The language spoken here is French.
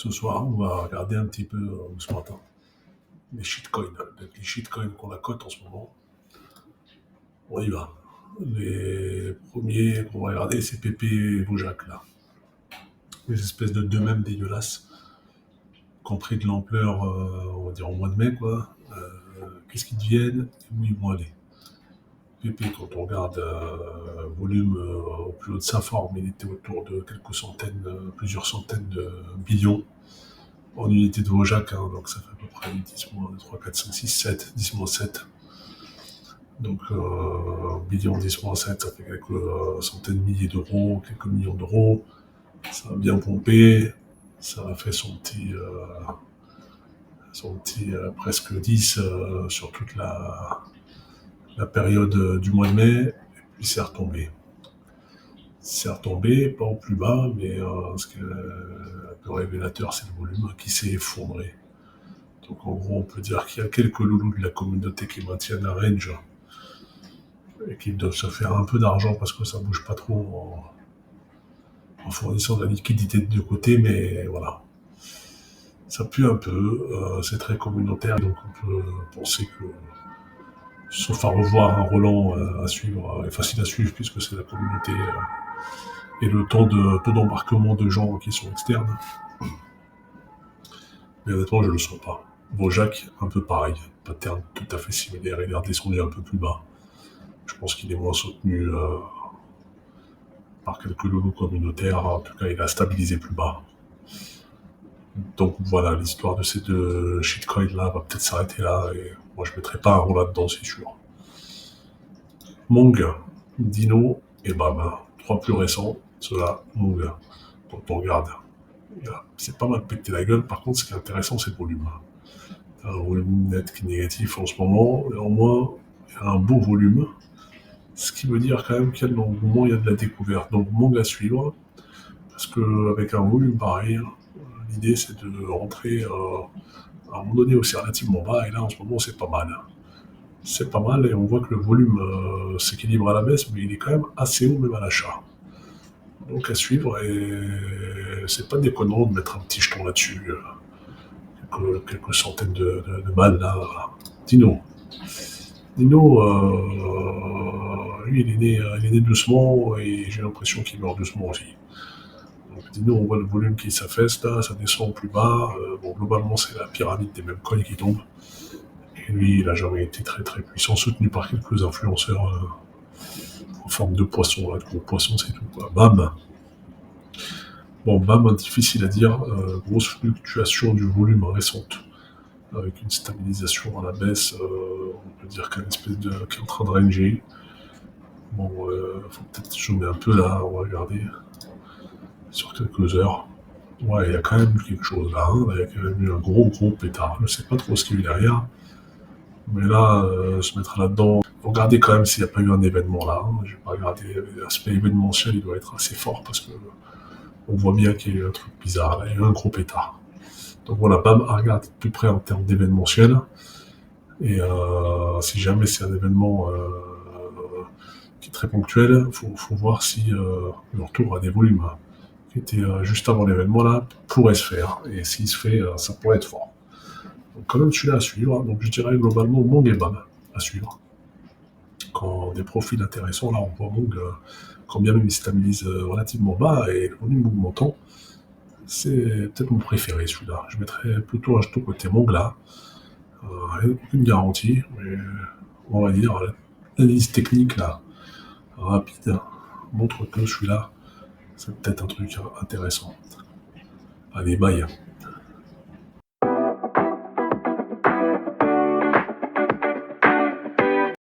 Ce soir, on va regarder un petit peu ce matin les shitcoins, les shitcoins qu'on a cote en ce moment. On y va. Les premiers qu'on va regarder, c'est Pépé et Bojac, là. Les espèces de deux mêmes dégueulasses qui ont pris de l'ampleur, on va dire, au mois de mai, quoi. Qu'est-ce qu'ils deviennent et où ils vont aller. Pépé, quand on regarde volume au plus haut de sa forme, il était autour de quelques centaines, plusieurs centaines de billions en unité de Bojac, hein, donc ça fait à peu près 10 moins 3, 4, 5, 6, 7, 10 moins 7. Donc, billion 10 moins 7, ça fait quelques centaines de milliers d'euros, quelques millions d'euros. Ça a bien pompé. Ça a fait son petit presque 10 sur toute la période du mois de mai. Et puis c'est retombé. C'est retombé, pas au plus bas, mais ce qui est un peu révélateur, c'est le volume qui s'est effondré. Donc en gros, on peut dire qu'il y a quelques loulous de la communauté qui maintiennent un range et qui doivent se faire un peu d'argent parce que ça bouge pas trop en fournissant de la liquidité de deux côtés, mais voilà. Ça pue un peu, c'est très communautaire, donc on peut penser que, sauf à revoir un Roland à suivre, est facile à suivre puisque c'est la communauté et le temps d'embarquement de gens qui sont externes. Mais honnêtement, je le sens pas. Bojac, un peu pareil, pattern tout à fait similaire, il est redescendu un peu plus bas. Je pense qu'il est moins soutenu par quelques loulous communautaires, en tout cas il a stabilisé plus bas. Donc voilà, l'histoire de ces deux shitcoins là va peut-être s'arrêter là, et moi je mettrai pas un rond là-dedans, c'est sûr. Mong, Dino et Bam, trois plus récents, ceux-là, Mong, quand on regarde. C'est pas mal pété la gueule, par contre ce qui est intéressant c'est le volume. Un volume net qui est négatif en ce moment, néanmoins il y a un beau volume, ce qui veut dire quand même qu'il y a de l'engouement, il y a de la découverte. Donc Mong à suivre, parce qu'avec un volume pareil, l'idée c'est de rentrer à un moment donné où c'est relativement bas, et là en ce moment c'est pas mal. C'est pas mal, et on voit que le volume s'équilibre à la baisse, mais il est quand même assez haut même à l'achat. Donc à suivre, et c'est pas déconnant de mettre un petit jeton là-dessus, quelques centaines de balles là. Dino, lui il est né doucement, et j'ai l'impression qu'il meurt doucement aussi. Donc Dino, on voit le volume qui s'affaisse là, ça descend plus bas. Bon, globalement c'est la pyramide des mêmes coins qui tombe. Et lui, il n'a jamais été très très puissant, soutenu par quelques influenceurs en forme de poisson, là, de gros poissons, c'est tout, quoi. Bam. Bon, Bam, difficile à dire, grosse fluctuation du volume récente, avec une stabilisation à la baisse, on peut dire qu'un espèce de qui est en train de ranger. Bon, faut peut-être zoomer un peu là, on va regarder sur quelques heures. Ouais, il y a quand même eu quelque chose là, hein. Il y a quand même eu un gros pétard. Je ne sais pas trop ce qu'il y a eu derrière. Mais là, se mettre là-dedans, faut regarder quand même s'il n'y a pas eu un événement là. Hein. Je vais pas regarder, l'aspect événementiel, il doit être assez fort parce que on voit bien qu'il y a eu un truc bizarre, là, il y a eu un gros pétard. Donc voilà, Bam, à regarder de plus près en termes d'événementiel. Et si jamais c'est un événement qui est très ponctuel, faut voir si le retour à des volumes qui étaient juste avant l'événement là pourrait se faire. Et s'il se fait, ça pourrait être fort. Donc quand même celui-là à suivre, donc je dirais globalement Mong et Bam à suivre. Quand des profils intéressants, là on voit Mong, quand bien même il stabilise relativement bas et le volume augmentant, c'est peut-être mon préféré celui-là. Je mettrais plutôt un jeton côté Mong là, aucune garantie, mais on va dire l'analyse technique là, rapide, montre que celui-là, c'est peut-être un truc intéressant. Allez, bye.